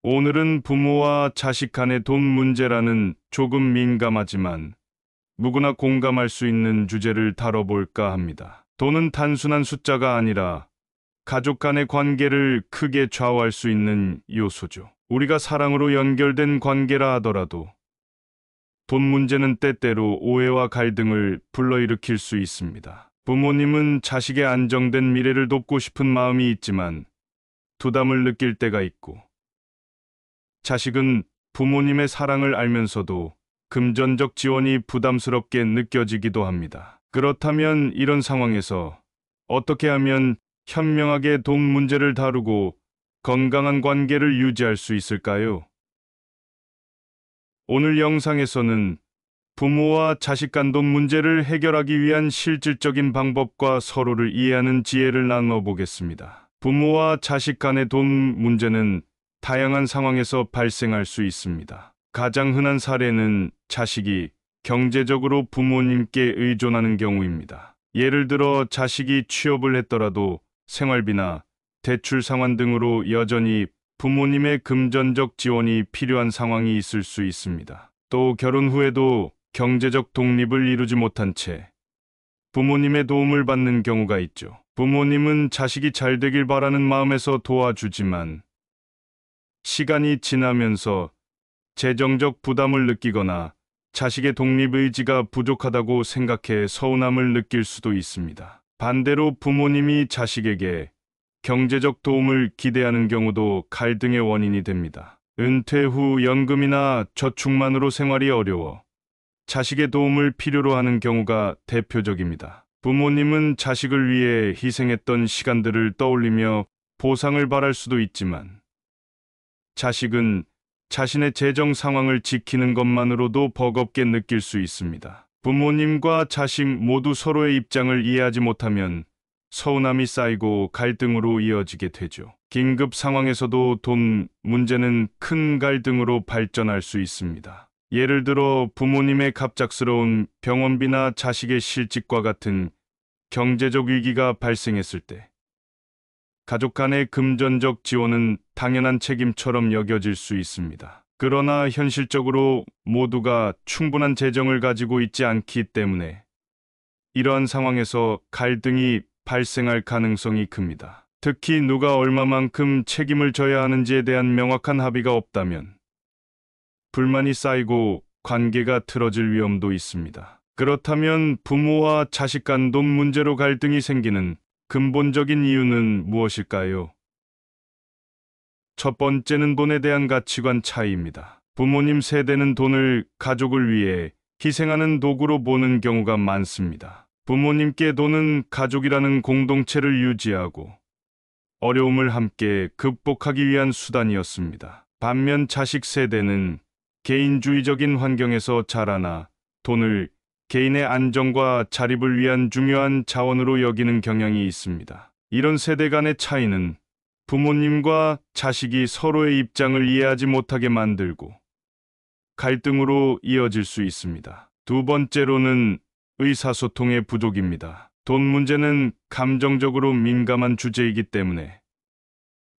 오늘은 부모와 자식 간의 돈 문제라는 조금 민감하지만 누구나 공감할 수 있는 주제를 다뤄볼까 합니다. 돈은 단순한 숫자가 아니라 가족 간의 관계를 크게 좌우할 수 있는 요소죠. 우리가 사랑으로 연결된 관계라 하더라도 돈 문제는 때때로 오해와 갈등을 불러일으킬 수 있습니다. 부모님은 자식의 안정된 미래를 돕고 싶은 마음이 있지만 부담을 느낄 때가 있고, 자식은 부모님의 사랑을 알면서도 금전적 지원이 부담스럽게 느껴지기도 합니다. 그렇다면 이런 상황에서 어떻게 하면 현명하게 돈 문제를 다루고 건강한 관계를 유지할 수 있을까요? 오늘 영상에서는 부모와 자식 간 돈 문제를 해결하기 위한 실질적인 방법과 서로를 이해하는 지혜를 나눠 보겠습니다. 부모와 자식 간의 돈 문제는 다양한 상황에서 발생할 수 있습니다. 가장 흔한 사례는 자식이 경제적으로 부모님께 의존하는 경우입니다. 예를 들어 자식이 취업을 했더라도 생활비나 대출 상환 등으로 여전히 부모님의 금전적 지원이 필요한 상황이 있을 수 있습니다. 또 결혼 후에도 경제적 독립을 이루지 못한 채 부모님의 도움을 받는 경우가 있죠. 부모님은 자식이 잘 되길 바라는 마음에서 도와주지만 시간이 지나면서 재정적 부담을 느끼거나 자식의 독립의지가 부족하다고 생각해 서운함을 느낄 수도 있습니다. 반대로 부모님이 자식에게 경제적 도움을 기대하는 경우도 갈등의 원인이 됩니다. 은퇴 후 연금이나 저축만으로 생활이 어려워 자식의 도움을 필요로 하는 경우가 대표적입니다. 부모님은 자식을 위해 희생했던 시간들을 떠올리며 보상을 바랄 수도 있지만, 자식은 자신의 재정 상황을 지키는 것만으로도 버겁게 느낄 수 있습니다. 부모님과 자식 모두 서로의 입장을 이해하지 못하면 서운함이 쌓이고 갈등으로 이어지게 되죠. 긴급 상황에서도 돈 문제는 큰 갈등으로 발전할 수 있습니다. 예를 들어 부모님의 갑작스러운 병원비나 자식의 실직과 같은 경제적 위기가 발생했을 때 가족 간의 금전적 지원은 당연한 책임처럼 여겨질 수 있습니다. 그러나 현실적으로 모두가 충분한 재정을 가지고 있지 않기 때문에 이러한 상황에서 갈등이 발생할 가능성이 큽니다. 특히 누가 얼마만큼 책임을 져야 하는지에 대한 명확한 합의가 없다면 불만이 쌓이고 관계가 틀어질 위험도 있습니다. 그렇다면 부모와 자식 간 돈 문제로 갈등이 생기는 근본적인 이유는 무엇일까요? 첫 번째는 돈에 대한 가치관 차이입니다. 부모님 세대는 돈을 가족을 위해 희생하는 도구로 보는 경우가 많습니다. 부모님께 돈은 가족이라는 공동체를 유지하고 어려움을 함께 극복하기 위한 수단이었습니다. 반면 자식 세대는 개인주의적인 환경에서 자라나 돈을 개인의 안정과 자립을 위한 중요한 자원으로 여기는 경향이 있습니다. 이런 세대 간의 차이는 부모님과 자식이 서로의 입장을 이해하지 못하게 만들고 갈등으로 이어질 수 있습니다. 두 번째로는 의사소통의 부족입니다. 돈 문제는 감정적으로 민감한 주제이기 때문에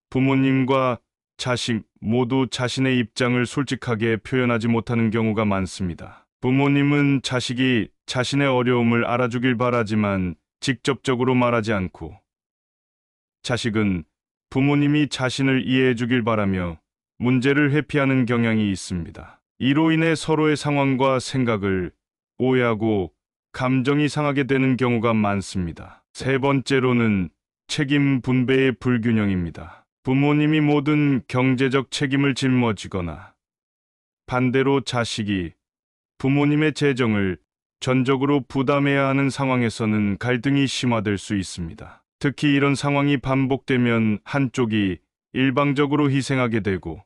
부모님과 자식 모두 자신의 입장을 솔직하게 표현하지 못하는 경우가 많습니다. 부모님은 자식이 자신의 어려움을 알아주길 바라지만 직접적으로 말하지 않고, 자식은 부모님이 자신을 이해해 주길 바라며 문제를 회피하는 경향이 있습니다. 이로 인해 서로의 상황과 생각을 오해하고 감정이 상하게 되는 경우가 많습니다. 세 번째로는 책임 분배의 불균형입니다. 부모님이 모든 경제적 책임을 짊어지거나 반대로 자식이 부모님의 재정을 전적으로 부담해야 하는 상황에서는 갈등이 심화될 수 있습니다. 특히 이런 상황이 반복되면 한쪽이 일방적으로 희생하게 되고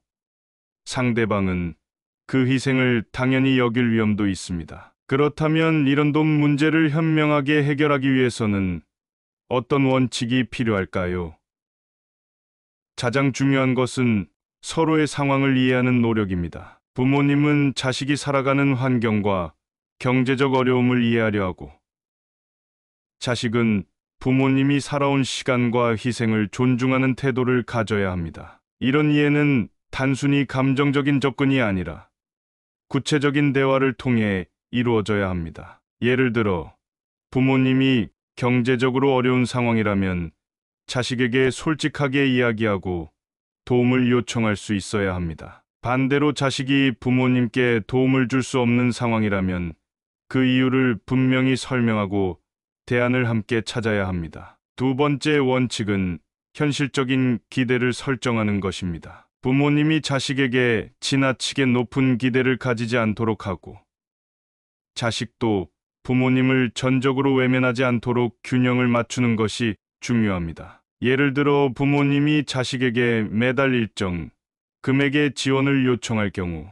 상대방은 그 희생을 당연히 여길 위험도 있습니다. 그렇다면 이런 돈 문제를 현명하게 해결하기 위해서는 어떤 원칙이 필요할까요? 가장 중요한 것은 서로의 상황을 이해하는 노력입니다. 부모님은 자식이 살아가는 환경과 경제적 어려움을 이해하려 하고, 자식은 부모님이 살아온 시간과 희생을 존중하는 태도를 가져야 합니다. 이런 이해는 단순히 감정적인 접근이 아니라 구체적인 대화를 통해 이루어져야 합니다. 예를 들어 부모님이 경제적으로 어려운 상황이라면 자식에게 솔직하게 이야기하고 도움을 요청할 수 있어야 합니다. 반대로 자식이 부모님께 도움을 줄 수 없는 상황이라면 그 이유를 분명히 설명하고 대안을 함께 찾아야 합니다. 두 번째 원칙은 현실적인 기대를 설정하는 것입니다. 부모님이 자식에게 지나치게 높은 기대를 가지지 않도록 하고 자식도 부모님을 전적으로 외면하지 않도록 균형을 맞추는 것이 중요합니다. 예를 들어 부모님이 자식에게 매달 일정 금액의 지원을 요청할 경우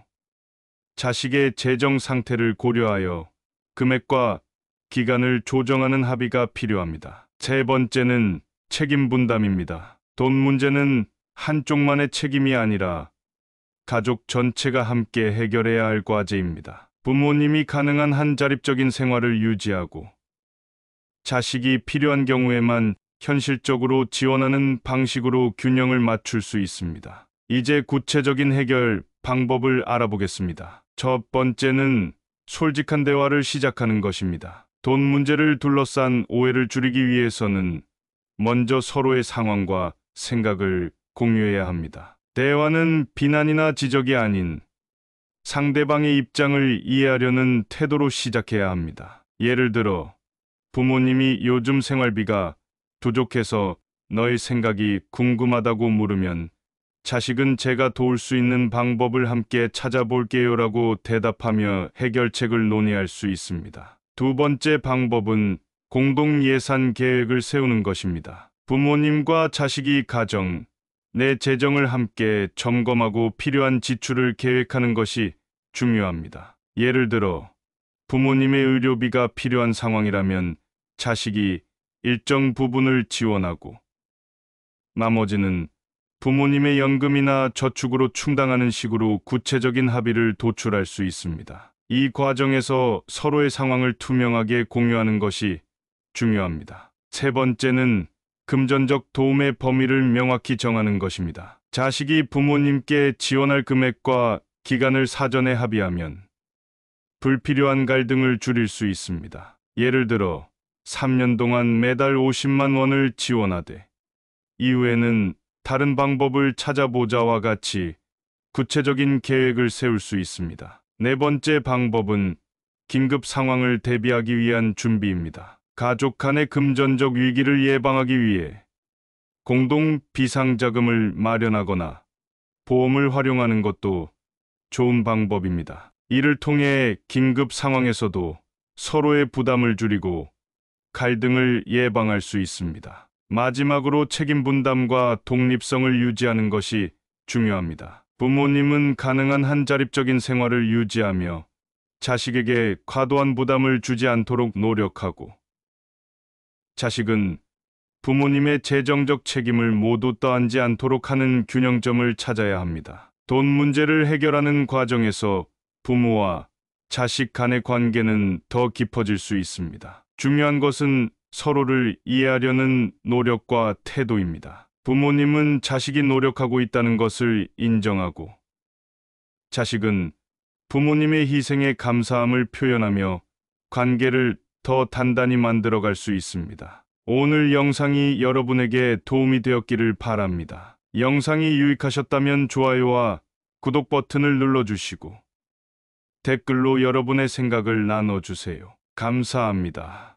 자식의 재정 상태를 고려하여 금액과 기간을 조정하는 합의가 필요합니다. 세 번째는 책임 분담입니다. 돈 문제는 한쪽만의 책임이 아니라 가족 전체가 함께 해결해야 할 과제입니다. 부모님이 가능한 한 자립적인 생활을 유지하고 자식이 필요한 경우에만 현실적으로 지원하는 방식으로 균형을 맞출 수 있습니다. 이제 구체적인 해결 방법을 알아보겠습니다. 첫 번째는 솔직한 대화를 시작하는 것입니다. 돈 문제를 둘러싼 오해를 줄이기 위해서는 먼저 서로의 상황과 생각을 공유해야 합니다. 대화는 비난이나 지적이 아닌 상대방의 입장을 이해하려는 태도로 시작해야 합니다. 예를 들어 부모님이 요즘 생활비가 부족해서 너의 생각이 궁금하다고 물으면 자식은 제가 도울 수 있는 방법을 함께 찾아볼게요라고 대답하며 해결책을 논의할 수 있습니다. 두 번째 방법은 공동 예산 계획을 세우는 것입니다. 부모님과 자식이 가정, 내 재정을 함께 점검하고 필요한 지출을 계획하는 것이 중요합니다. 예를 들어 부모님의 의료비가 필요한 상황이라면 자식이 일정 부분을 지원하고 나머지는 부모님의 연금이나 저축으로 충당하는 식으로 구체적인 합의를 도출할 수 있습니다. 이 과정에서 서로의 상황을 투명하게 공유하는 것이 중요합니다. 세 번째는 금전적 도움의 범위를 명확히 정하는 것입니다. 자식이 부모님께 지원할 금액과 기간을 사전에 합의하면 불필요한 갈등을 줄일 수 있습니다. 예를 들어 3년 동안 매달 50만 원을 지원하되 이후에는 다른 방법을 찾아보자와 같이 구체적인 계획을 세울 수 있습니다. 네 번째 방법은 긴급 상황을 대비하기 위한 준비입니다. 가족 간의 금전적 위기를 예방하기 위해 공동 비상자금을 마련하거나 보험을 활용하는 것도 좋은 방법입니다. 이를 통해 긴급 상황에서도 서로의 부담을 줄이고 갈등을 예방할 수 있습니다. 마지막으로 책임 분담과 독립성을 유지하는 것이 중요합니다. 부모님은 가능한 한 자립적인 생활을 유지하며 자식에게 과도한 부담을 주지 않도록 노력하고 자식은 부모님의 재정적 책임을 모두 떠안지 않도록 하는 균형점을 찾아야 합니다. 돈 문제를 해결하는 과정에서 부모와 자식 간의 관계는 더 깊어질 수 있습니다. 중요한 것은 서로를 이해하려는 노력과 태도입니다. 부모님은 자식이 노력하고 있다는 것을 인정하고 자식은 부모님의 희생에 감사함을 표현하며 관계를 더 단단히 만들어갈 수 있습니다. 오늘 영상이 여러분에게 도움이 되었기를 바랍니다. 영상이 유익하셨다면 좋아요와 구독 버튼을 눌러주시고 댓글로 여러분의 생각을 나눠주세요. 감사합니다.